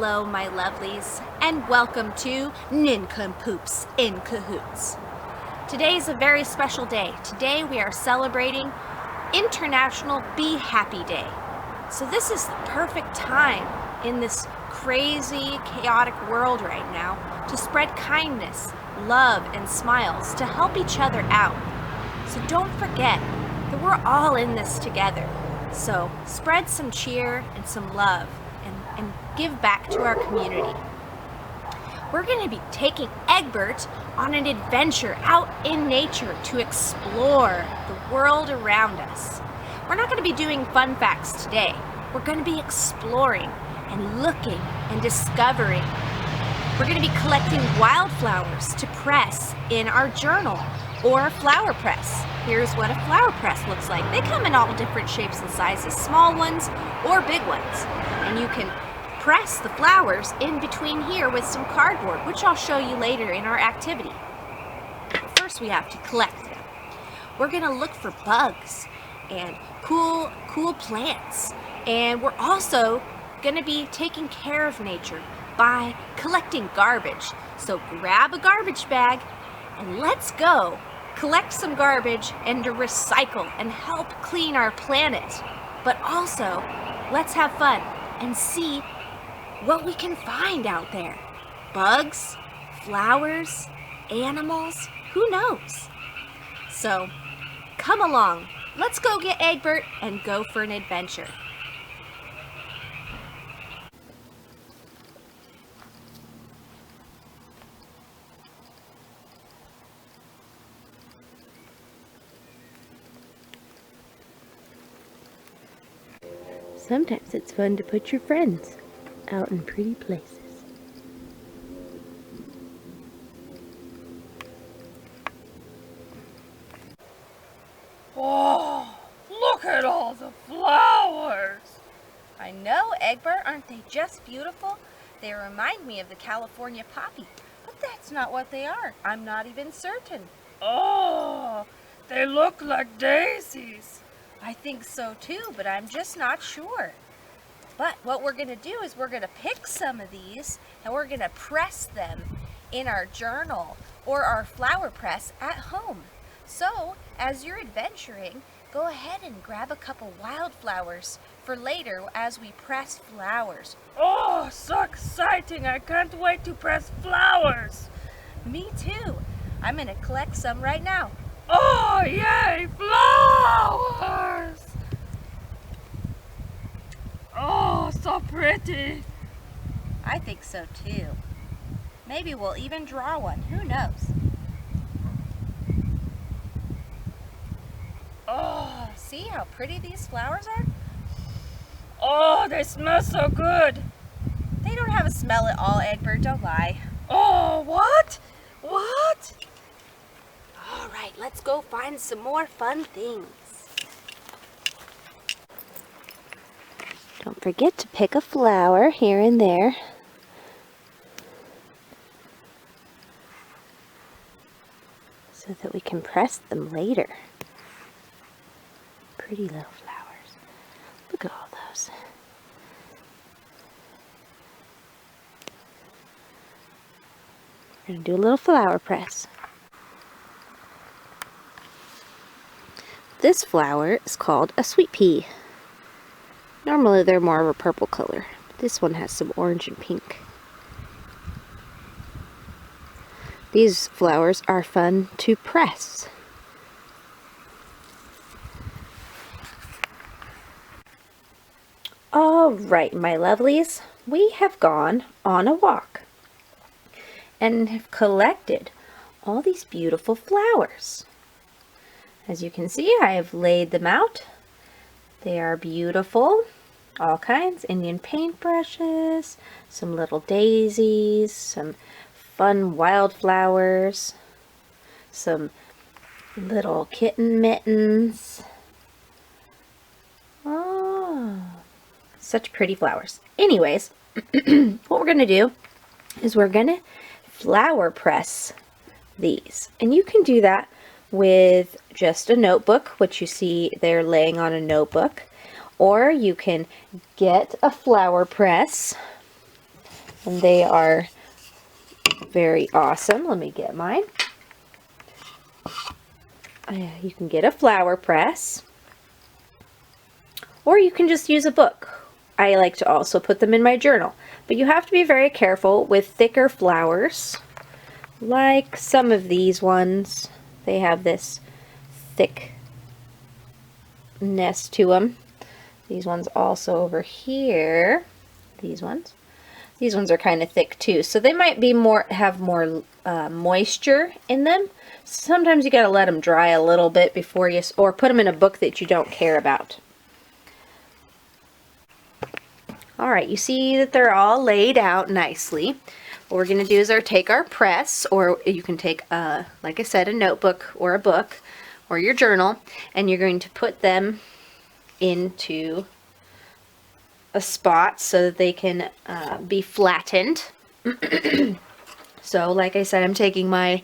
Hello, my lovelies, and welcome to Nincompoops in Cahoots. Today is a very special day. Today we are celebrating International Be Happy Day. So this is the perfect time in this crazy, chaotic world right now to spread kindness, love, and smiles to help each other out. So don't forget that we're all in this together. So spread some cheer and some love and give back to our community. We're going to be taking Egbert on an adventure out in nature to explore the world around us. We're not going to be doing fun facts today. We're going to be exploring and looking and discovering. We're going to be collecting wildflowers to press in our journal or a flower press. Here's what a flower press looks like. They come in all different shapes and sizes, small ones or big ones. And you can press the flowers in between here with some cardboard, which I'll show you later in our activity. First, we have to collect them. We're gonna look for bugs and cool plants. And we're also gonna be taking care of nature by collecting garbage. So grab a garbage bag and let's go collect some garbage and to recycle and help clean our planet. But also, let's have fun and see what we can find out there. Bugs, flowers, animals, who knows? So, come along. Let's go get Egbert and go for an adventure. Sometimes it's fun to put your friends out in pretty places. Oh, look at all the flowers! I know, Egbert, aren't they just beautiful? They remind me of the California poppy, but that's not what they are. I'm not even certain. Oh, they look like daisies. I think so too, but I'm just not sure. But what we're going to do is we're going to pick some of these and we're going to press them in our journal or our flower press at home. So, as you're adventuring, go ahead and grab a couple wildflowers for later as we press flowers. Oh, so exciting! I can't wait to press flowers. Me too. I'm going to collect some right now. Oh, yay! Flowers! Oh, so pretty. I think so too. Maybe we'll even draw one. Who knows? Oh, See how pretty these flowers are? oh, they smell so good. They don't have a smell at all, Egbert. Don't lie. Oh, what? What? All right, let's go find some more fun things. Don't forget to pick a flower here and there. So that we can press them later. Pretty little flowers. Look at all those. We're going to do a little flower press. This flower is called a sweet pea. Normally they're more of a purple color. This one has some orange and pink. These flowers are fun to press. All right, my lovelies, we have gone on a walk and have collected all these beautiful flowers. As you can see, I have laid them out. They are beautiful. All kinds, Indian paintbrushes, some little daisies, some fun wildflowers, some little kitten mittens. Oh, such pretty flowers. Anyways, what we're going to do is we're going to flower press these. And you can do that with just a notebook, which you see they're laying on a notebook. Or you can get a flower press and they are very awesome. Let me get mine. You can get a flower press, or you can just use a book. I like to also put them in my journal, but you have to be very careful with thicker flowers, like some of these ones. They have this thickness to them. These ones also over here, these ones are kind of thick too, so they might be have more moisture in them. Sometimes you gotta let them dry a little bit before you, or put them in a book that you don't care about. Alright, you see that they're all laid out nicely. What we're going to do is take our press, or you can take, like I said, a notebook or a book or your journal, and you're going to put them into a spot so that they can be flattened. So like I said, I'm taking my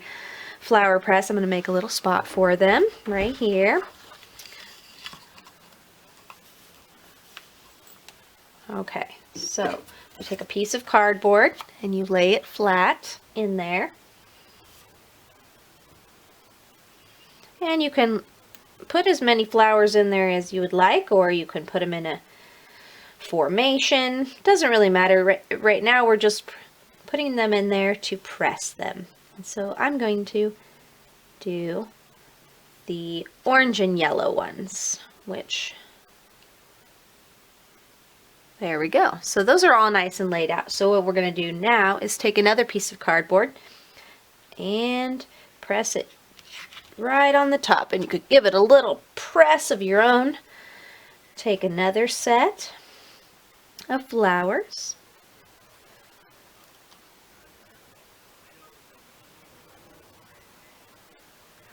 flower press. I'm going to make a little spot for them right here. Okay, so you take a piece of cardboard and you lay it flat in there. And you can put as many flowers in there as you would like, or you can put them in a formation. Doesn't really matter. Right now we're just putting them in there to press them. And so I'm going to do the orange and yellow ones, which... There we go. So those are all nice and laid out. So what we're going to do now is take another piece of cardboard and press it right on the top. And you could give it a little press of your own. Take another set of flowers.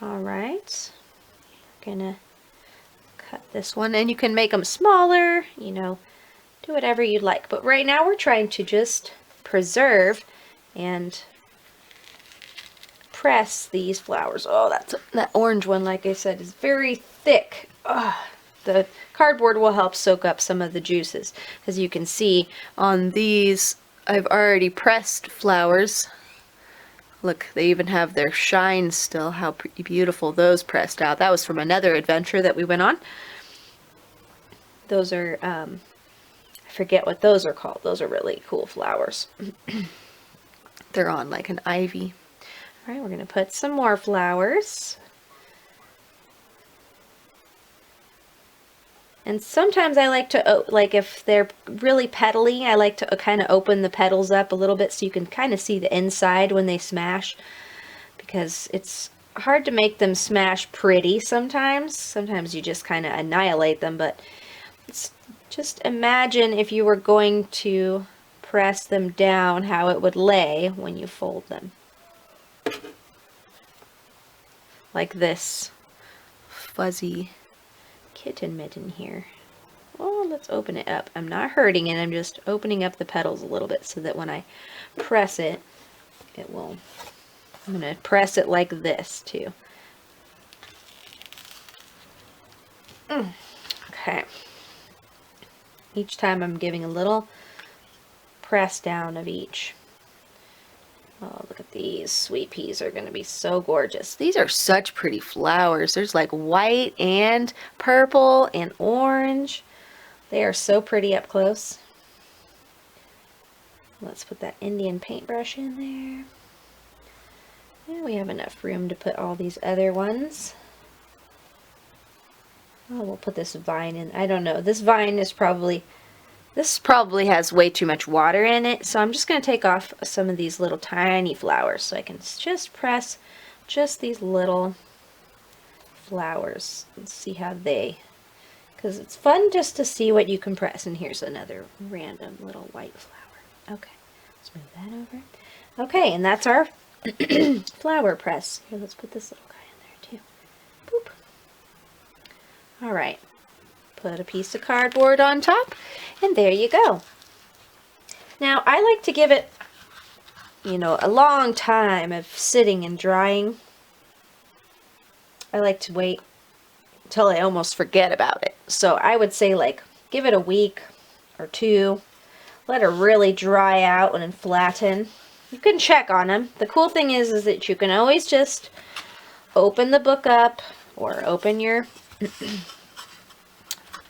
Alright. Gonna cut this one, and you can make them smaller, you know, do whatever you'd like. But right now we're trying to just preserve and press these flowers. Oh, that orange one, like I said, is very thick. The cardboard will help soak up some of the juices. As you can see on these, I've already pressed flowers. Look, they even have their shine still. How beautiful those pressed out. That was from another adventure that we went on. Those are, I forget what those are called. Those are really cool flowers. They're on like an ivy. All right, we're going to put some more flowers. And sometimes I like to, like if they're really petally, I like to kind of open the petals up a little bit so you can kind of see the inside when they smash. Because it's hard to make them smash pretty sometimes. Sometimes you just kind of annihilate them, but it's, just imagine if you were going to press them down, how it would lay when you fold them. Like this fuzzy kitten mitten here. Oh, let's open it up. I'm not hurting it, I'm just opening up the petals a little bit so that when I press it, it will... I'm going to press it like this too. Okay. Each time I'm giving a little press down of each. Oh, look at these. Sweet peas are going to be so gorgeous. These are such pretty flowers. There's like white and purple and orange. They are so pretty up close. Let's put that Indian paintbrush in there. And we have enough room to put all these other ones. Oh, we'll put this vine in. I don't know. This vine is probably... This probably has way too much water in it, so I'm just going to take off some of these little tiny flowers so I can just press just these little flowers and see how they... Because it's fun just to see what you can press. And here's another random little white flower. Okay, let's move that over. Okay, and that's our flower press. Here, let's put this little guy in there too. Boop. Alright, put a piece of cardboard on top, and there you go. Now, I like to give it, you know, a long time of sitting and drying. I like to wait until I almost forget about it. So I would say, like, give it a week or two. let her really dry out and flatten. You can check on them. The cool thing is that you can always just open the book up or open your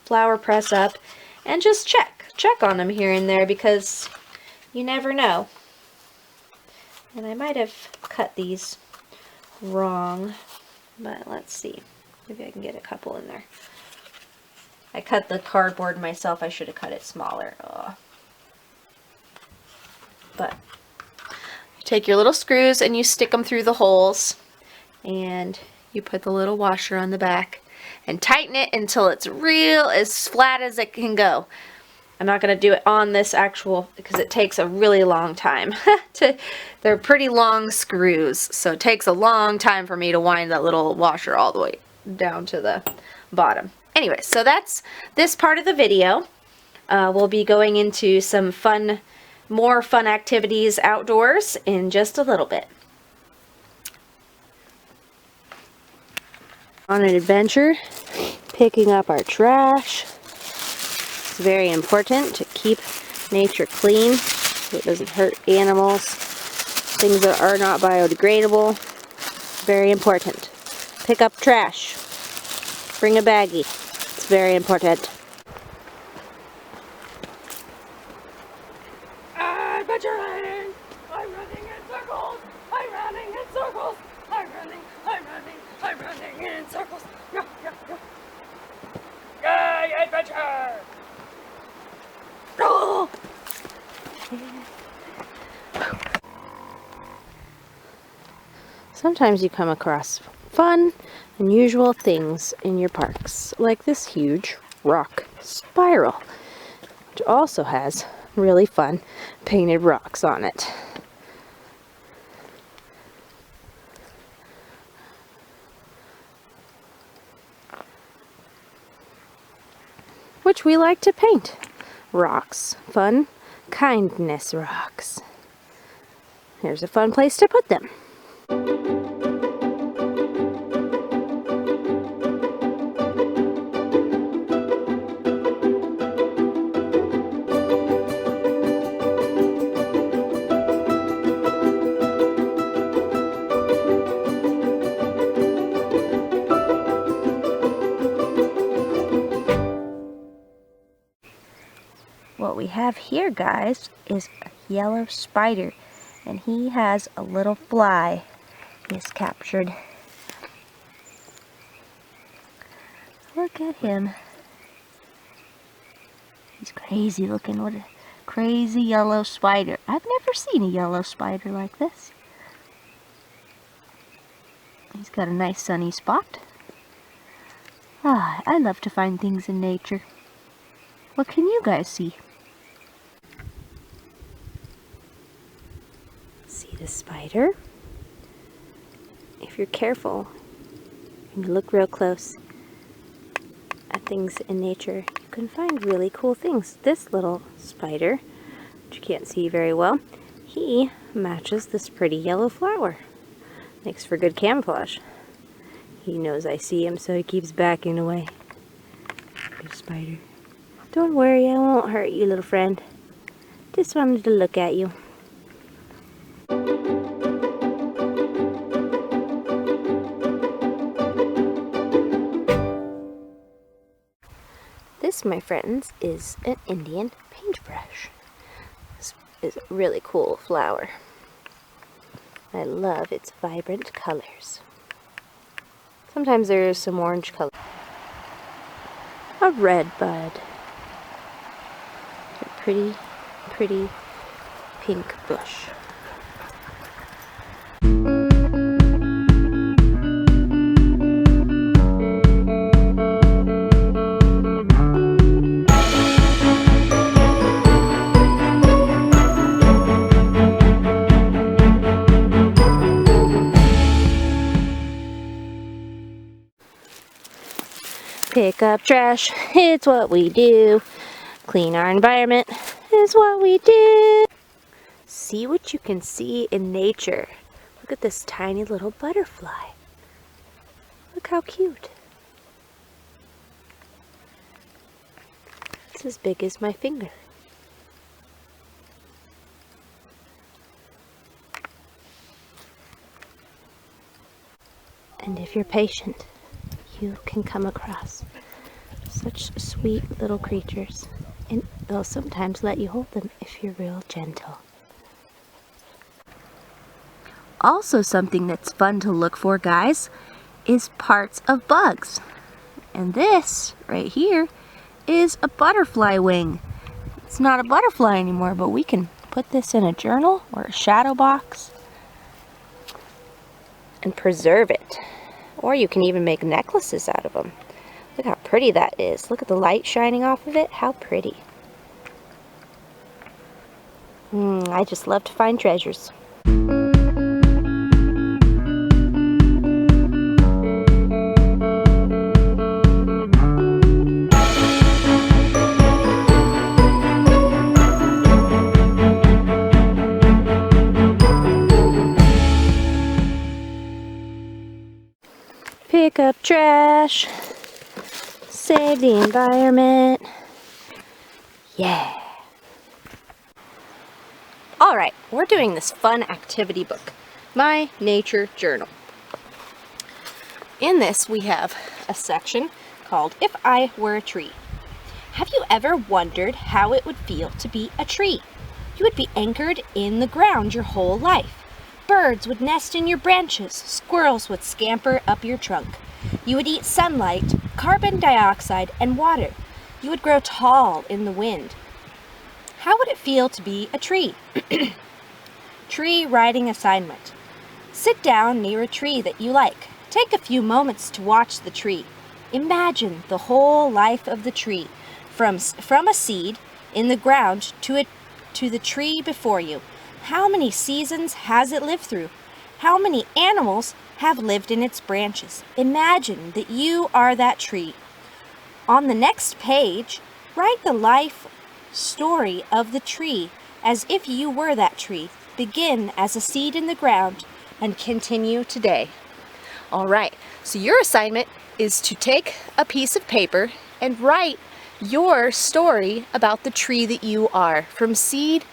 flower press up and just check on them here and there, because you never know. And I might have cut these wrong, but let's see. Maybe I can get a couple in there. I cut the cardboard myself. I should have cut it smaller. Oh. But you take your little screws and you stick them through the holes, and you put the little washer on the back and tighten it until it's real as flat as it can go. I'm not going to do it on this actual, because it takes a really long time. They're pretty long screws, so it takes a long time for me to wind that little washer all the way down to the bottom. Anyway, so that's this part of the video. We'll be going into some more fun activities outdoors in just a little bit. On an adventure, picking up our trash. It's very important to keep nature clean so it doesn't hurt animals. Things that are not biodegradable. Very important. Pick up trash. Bring a baggie. It's very important. Adventuring! I'm running in circles! I'm running in circles! I'm running in circles! Yeah, yeah, yeah. Yay, adventure! Oh! Sometimes you come across fun, unusual things in your parks, like this huge rock spiral, which also has really fun painted rocks on it. Which we like to paint. Rocks. Fun kindness rocks. Here's a fun place to put them. What we have here, guys, is a yellow spider, and he has a little fly he's captured. Look at him. He's crazy looking. What a crazy yellow spider. I've never seen a yellow spider like this. He's got a nice sunny spot. Ah, I love to find things in nature. What can you guys see? See the spider? If you're careful and you look real close at things in nature, you can find really cool things. This little spider, which you can't see very well, he matches this pretty yellow flower. Makes for good camouflage. He knows I see him, so he keeps backing away. Good spider. Don't worry, I won't hurt you, little friend. Just wanted to look at you. This, my friends, is an Indian paintbrush. This is a really cool flower. I love its vibrant colors. Sometimes there is some orange color. A red bud. A pretty, pretty pink bush. Pick up trash, it's what we do. Clean our environment is what we do. See what you can see in nature. Look at this tiny little butterfly. Look how cute. It's as big as my finger. And if you're patient, you can come across such sweet little creatures. And they'll sometimes let you hold them if you're real gentle. Also, something that's fun to look for, guys, is parts of bugs. And this right here is a butterfly wing. It's not a butterfly anymore, but we can put this in a journal or a shadow box and preserve it. Or you can even make necklaces out of them. Look how pretty that is. Look at the light shining off of it. How pretty. I just love to find treasures. Pick up trash, save the environment. Yeah. All right, we're doing this fun activity book, My Nature Journal. In this, we have a section called If I Were a Tree. Have you ever wondered how it would feel to be a tree? You would be anchored in the ground your whole life. Birds would nest in your branches. Squirrels would scamper up your trunk. You would eat sunlight, carbon dioxide, and water. You would grow tall in the wind. How would it feel to be a tree? Tree writing assignment. Sit down near a tree that you like. Take a few moments to watch the tree. Imagine the whole life of the tree, from a seed in the ground to the tree before you. How many seasons has it lived through? How many animals have lived in its branches? Imagine that you are that tree. On the next page, write the life story of the tree as if you were that tree. Begin as a seed in the ground and continue today. All right, so your assignment is to take a piece of paper and write your story about the tree that you are, from seed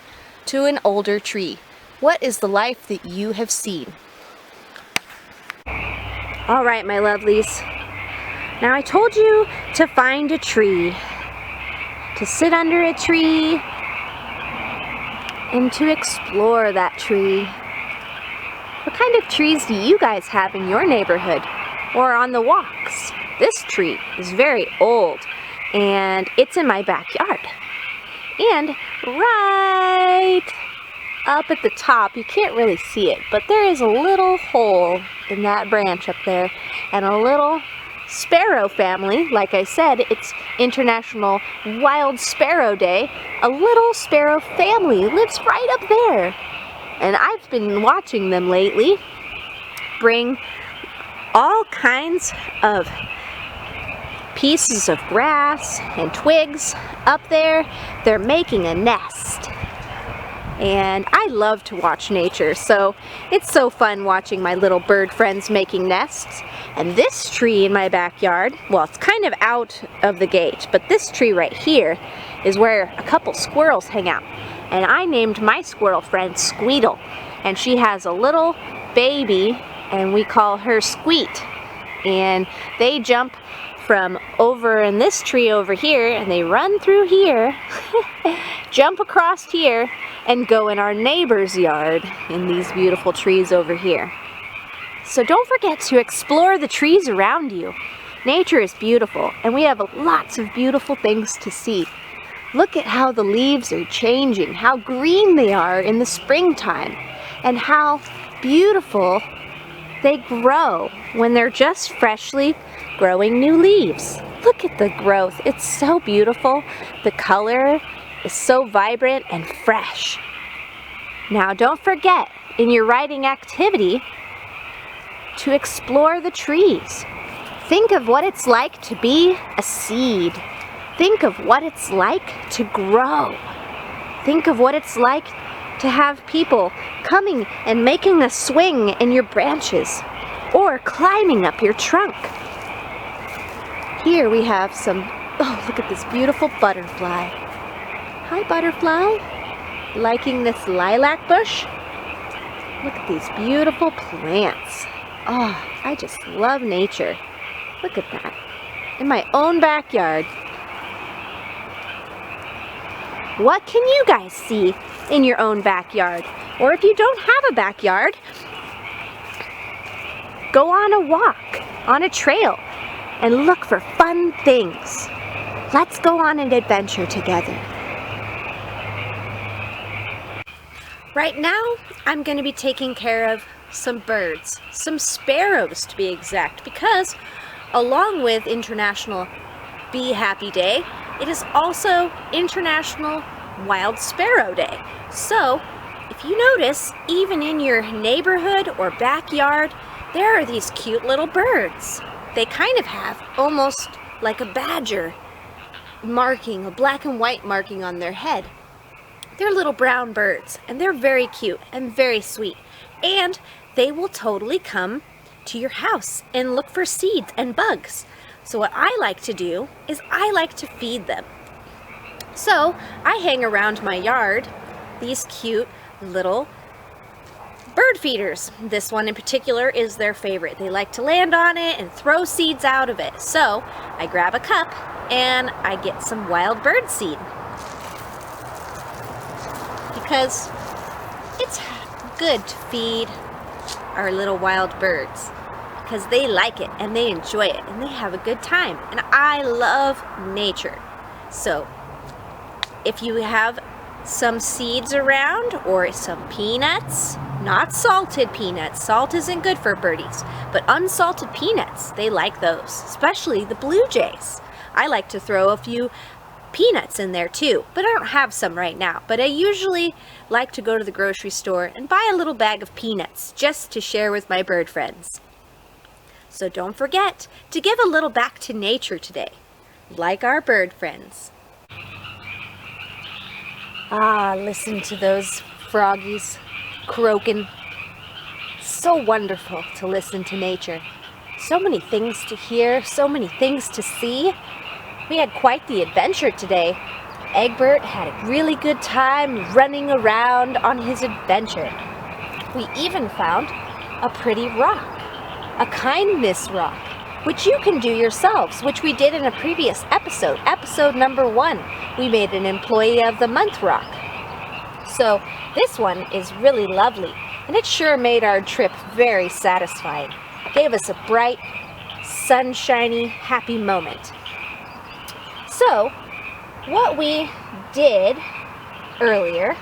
to an older tree. What is the life that you have seen? All right, my lovelies. Now I told you to find a tree, to sit under a tree, and to explore that tree. What kind of trees do you guys have in your neighborhood or on the walks? This tree is very old and it's in my backyard. And right up at the top, you can't really see it, but there is a little hole in that branch up there, and a little sparrow family. Like I said, it's International Wild Sparrow Day. A little sparrow family lives right up there. And I've been watching them lately bring all kinds of pieces of grass and twigs up there. They're making a nest. And I love to watch nature, so it's so fun watching my little bird friends making nests. And this tree in my backyard, well, it's kind of out of the gate, but this tree right here is where a couple squirrels hang out. And I named my squirrel friend Squeedle, and she has a little baby, and we call her Squeet. And they jump from over in this tree over here, and they run through here, jump across here, and go in our neighbor's yard in these beautiful trees over here. So don't forget to explore the trees around you. Nature is beautiful, and we have lots of beautiful things to see. Look at how the leaves are changing, how green they are in the springtime, and how beautiful they grow when they're just freshly growing new leaves. Look at the growth. It's so beautiful. The color is so vibrant and fresh. Now don't forget, in your writing activity, to explore the trees. Think of what it's like to be a seed. Think of what it's like to grow. Think of what it's like to have people coming and making a swing in your branches or climbing up your trunk. Here we have some, oh, look at this beautiful butterfly. Hi, butterfly. Liking this lilac bush? Look at these beautiful plants. Oh, I just love nature. Look at that. In my own backyard. What can you guys see in your own backyard? Or if you don't have a backyard, go on a walk, on a trail, and look for fun things. Let's go on an adventure together. Right now, I'm going to be taking care of some birds, some sparrows to be exact, because along with International Be Happy Day, it is also International Wild Sparrow Day. So, if you notice, even in your neighborhood or backyard, there are these cute little birds. They kind of have almost like a badger marking, a black and white marking on their head. They're little brown birds, and they're very cute and very sweet. And they will totally come to your house and look for seeds and bugs. So what I like to do is I like to feed them. So I hang around my yard these cute little bird feeders. This one in particular is their favorite. They like to land on it and throw seeds out of it. So I grab a cup and I get some wild bird seed, because it's good to feed our little wild birds, because they like it and they enjoy it and they have a good time. And I love nature. So if you have some seeds around or some peanuts, not salted peanuts, salt isn't good for birdies, but unsalted peanuts, they like those, especially the blue jays. I like to throw a few peanuts in there too, but I don't have some right now. But I usually like to go to the grocery store and buy a little bag of peanuts just to share with my bird friends. So don't forget to give a little back to nature today, like our bird friends. Ah, listen to those froggies croaking. So wonderful to listen to nature. So many things to hear, so many things to see. We had quite the adventure today. Egbert had a really good time running around on his adventure. We even found a pretty rock, a kindness rock, which you can do yourselves, which we did in a previous episode, episode number 1. We made an Employee of the Month rock. So this one is really lovely, and it sure made our trip very satisfying. Gave us a bright, sunshiny, happy moment. So, what we did earlier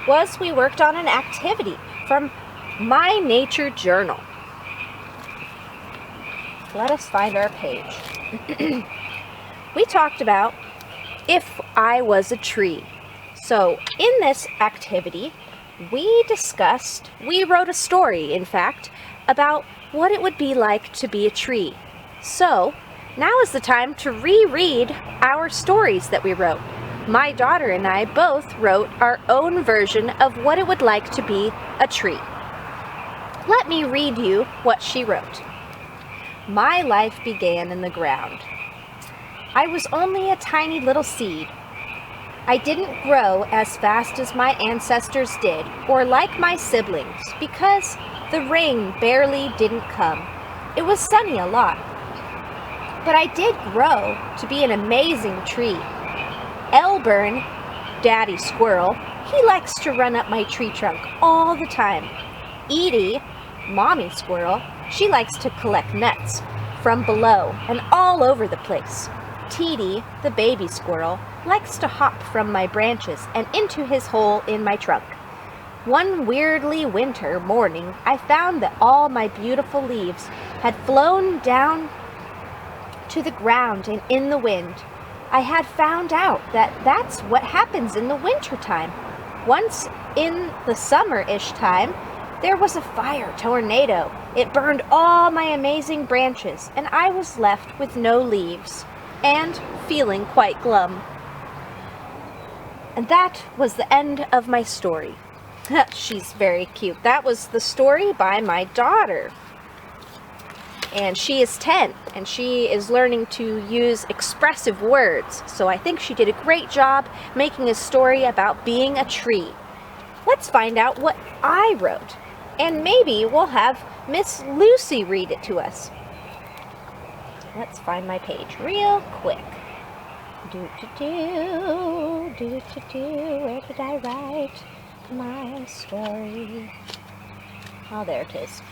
was we worked on an activity from my nature journal. Let us find our page. We talked about if I was a tree. So, in this activity, we wrote a story, in fact, about what it would be like to be a tree. So, now is the time to reread our stories that we wrote. My daughter and I both wrote our own version of what it would like to be a tree. Let me read you what she wrote. My life began in the ground. I was only a tiny little seed. I didn't grow as fast as my ancestors did, or like my siblings, because the rain barely didn't come. It was sunny a lot. But I did grow to be an amazing tree. Elburn, Daddy Squirrel, he likes to run up my tree trunk all the time. Edie, Mommy Squirrel, she likes to collect nuts from below and all over the place. Teety, the baby squirrel, likes to hop from my branches and into his hole in my trunk. One weirdly winter morning, I found that all my beautiful leaves had flown down to the ground and in the wind. I had found out that that's what happens in the winter time. Once in the summer-ish time, there was a fire tornado. It burned all my amazing branches, and I was left with no leaves and feeling quite glum. And that was the end of my story. She's very cute. That was the story by my daughter. And she is 10, and she is learning to use expressive words. So I think she did a great job making a story about being a tree. Let's find out what I wrote. And maybe we'll have Miss Lucy read it to us. Let's find my page real quick. Where did I write my story? Oh, there it is.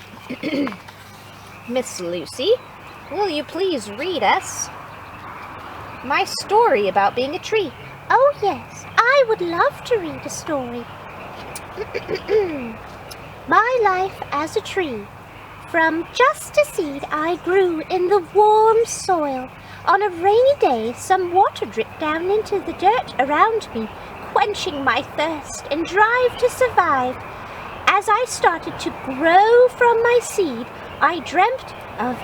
Miss Lucy, will you please read us my story about being a tree? Oh yes, I would love to read a story. My life as a tree. From just a seed I grew in the warm soil. On a rainy day, some water dripped down into the dirt around me, quenching my thirst and drive to survive. As I started to grow from my seed, I dreamt of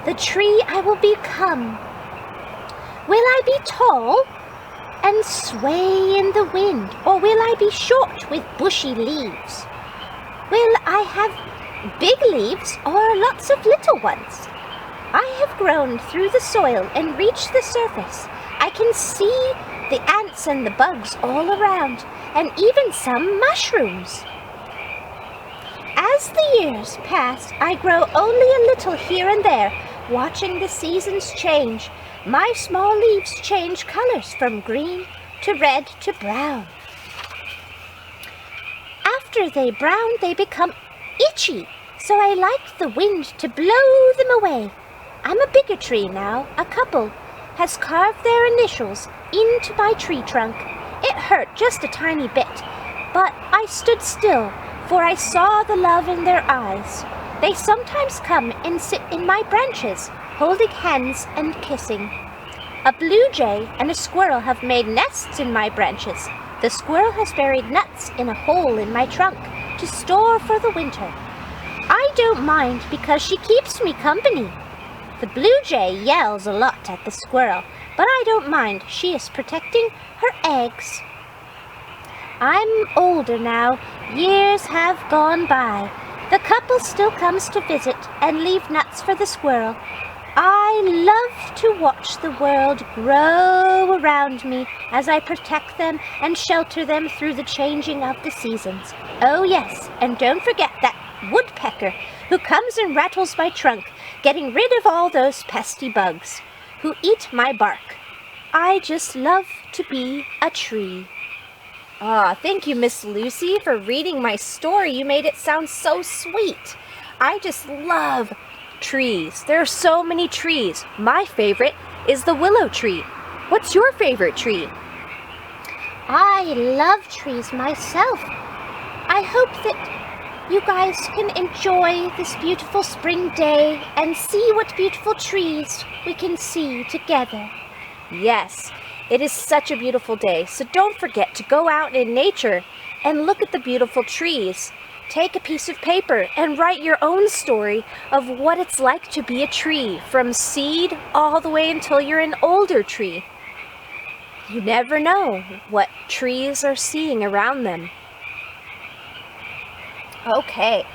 the tree I will become. Will I be tall and sway in the wind, or will I be short with bushy leaves? Will I have big leaves or lots of little ones? I have grown through the soil and reached the surface. I can see the ants and the bugs all around, and even some mushrooms. As the years pass, I grow only a little here and there, watching the seasons change. My small leaves change colors from green to red to brown. After they brown, they become itchy, so I like the wind to blow them away. I'm a bigger tree now. A couple has carved their initials into my tree trunk. It hurt just a tiny bit, but I stood still, for I saw the love in their eyes. They sometimes come and sit in my branches, holding hands and kissing. A blue jay and a squirrel have made nests in my branches. The squirrel has buried nuts in a hole in my trunk to store for the winter. I don't mind because she keeps me company. The blue jay yells a lot at the squirrel, but I don't mind. She is protecting her eggs. I'm older now. Years have gone by. The couple still comes to visit and leave nuts for the squirrel. I love to watch the world grow around me as I protect them and shelter them through the changing of the seasons. Oh yes, and don't forget that woodpecker who comes and rattles my trunk, getting rid of all those pesky bugs who eat my bark. I just love to be a tree. Ah, thank you, Miss Lucy, for reading my story. You made it sound so sweet. I just love trees. There are so many trees. My favorite is the willow tree. What's your favorite tree? I love trees myself. I hope that you guys can enjoy this beautiful spring day and see what beautiful trees we can see together. Yes, it is such a beautiful day, so don't forget to go out in nature and look at the beautiful trees. Take a piece of paper and write your own story of what it's like to be a tree, from seed all the way until you're an older tree. You never know what trees are seeing around them. Okay.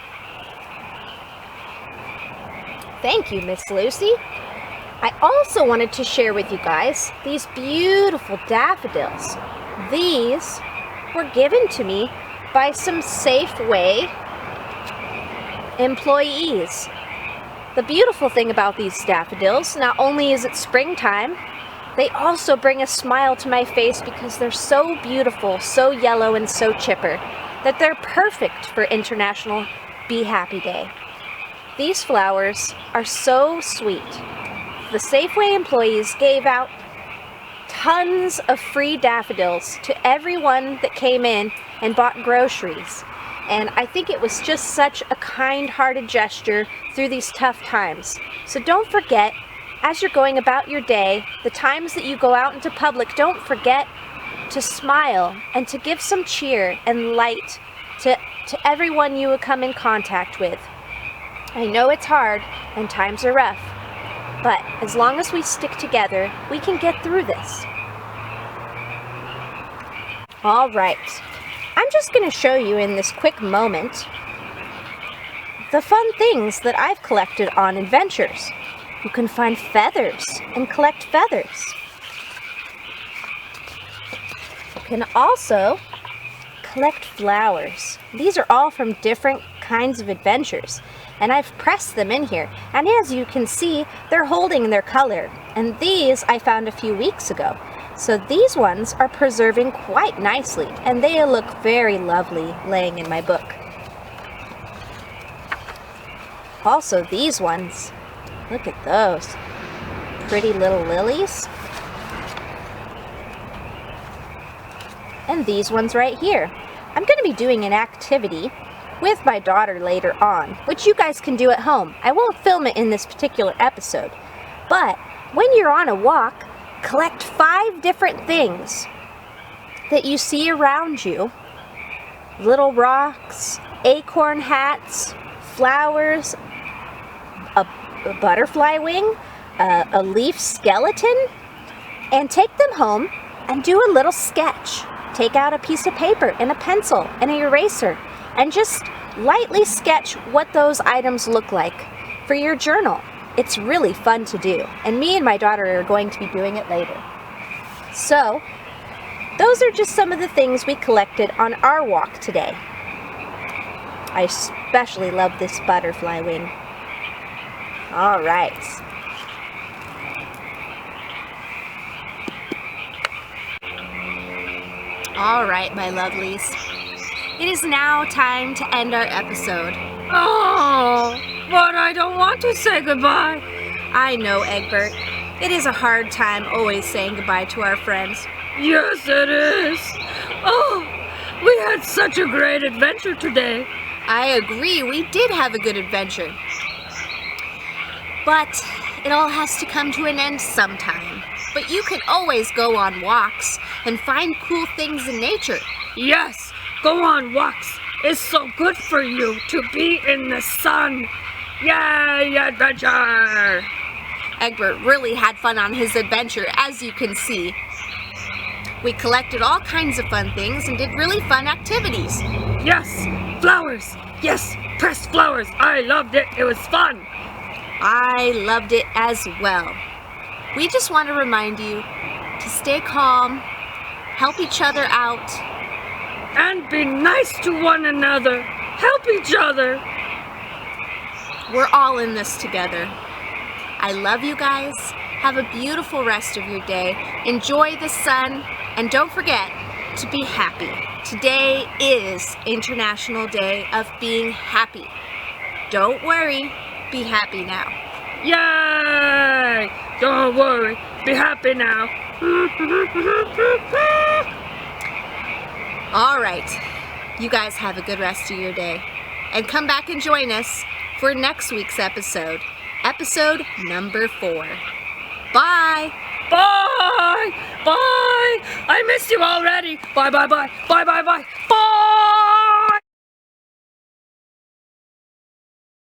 Thank you, Miss Lucy. I also wanted to share with you guys these beautiful daffodils. These were given to me by some Safeway employees. The beautiful thing about these daffodils, not only is it springtime, they also bring a smile to my face because they're so beautiful, so yellow, and so chipper that they're perfect for International Be Happy Day. These flowers are so sweet. The Safeway employees gave out tons of free daffodils to everyone that came in and bought groceries. And I think it was just such a kind-hearted gesture through these tough times. So don't forget, as you're going about your day, the times that you go out into public, don't forget to smile and to give some cheer and light to everyone you will come in contact with. I know it's hard and times are rough, but as long as we stick together, we can get through this. All right, I'm just going to show you in this quick moment the fun things that I've collected on adventures. You can find feathers and collect feathers. You can also collect flowers. These are all from different kinds of adventures. and I've pressed them in here. And as you can see, they're holding their color. And these I found a few weeks ago. So these ones are preserving quite nicely, and they look very lovely laying in my book. Also these ones, look at those. Pretty little lilies. And these ones right here. I'm going to be doing an activity with my daughter later on, which you guys can do at home. I won't film it in this particular episode, but when you're on a walk, collect 5 different things that you see around you. Little rocks, acorn hats, flowers, a butterfly wing, a leaf skeleton, and take them home and do a little sketch. Take out a piece of paper and a pencil and an eraser and just lightly sketch what those items look like for your journal. It's really fun to do, and me and my daughter are going to be doing it later. So, those are just some of the things we collected on our walk today. I especially love this butterfly wing. All right. All right, my lovelies. It is now time to end our episode. Oh, but I don't want to say goodbye. I know, Egbert. It is a hard time always saying goodbye to our friends. Yes, it is. Oh, we had such a great adventure today. I agree, we did have a good adventure. But it all has to come to an end sometime. But you can always go on walks and find cool things in nature. Yes, go on walks. It's so good for you to be in the sun. Yay, adventure! Egbert really had fun on his adventure, as you can see. We collected all kinds of fun things and did really fun activities. Yes, flowers. Yes, pressed flowers. I loved it. It was fun. I loved it as well. We just want to remind you to stay calm, help each other out, and be nice to one another. Help each other. We're all in this together. I love you guys. Have a beautiful rest of your day. Enjoy the sun, and don't forget to be happy. Today is International Day of Being Happy. Don't worry, be happy now. Yay! Don't worry, be happy now. All right, you guys have a good rest of your day. And come back and join us for next week's episode. Episode number 4. Bye! Bye! Bye! I miss you already! Bye, bye, bye! Bye, bye, bye! Bye!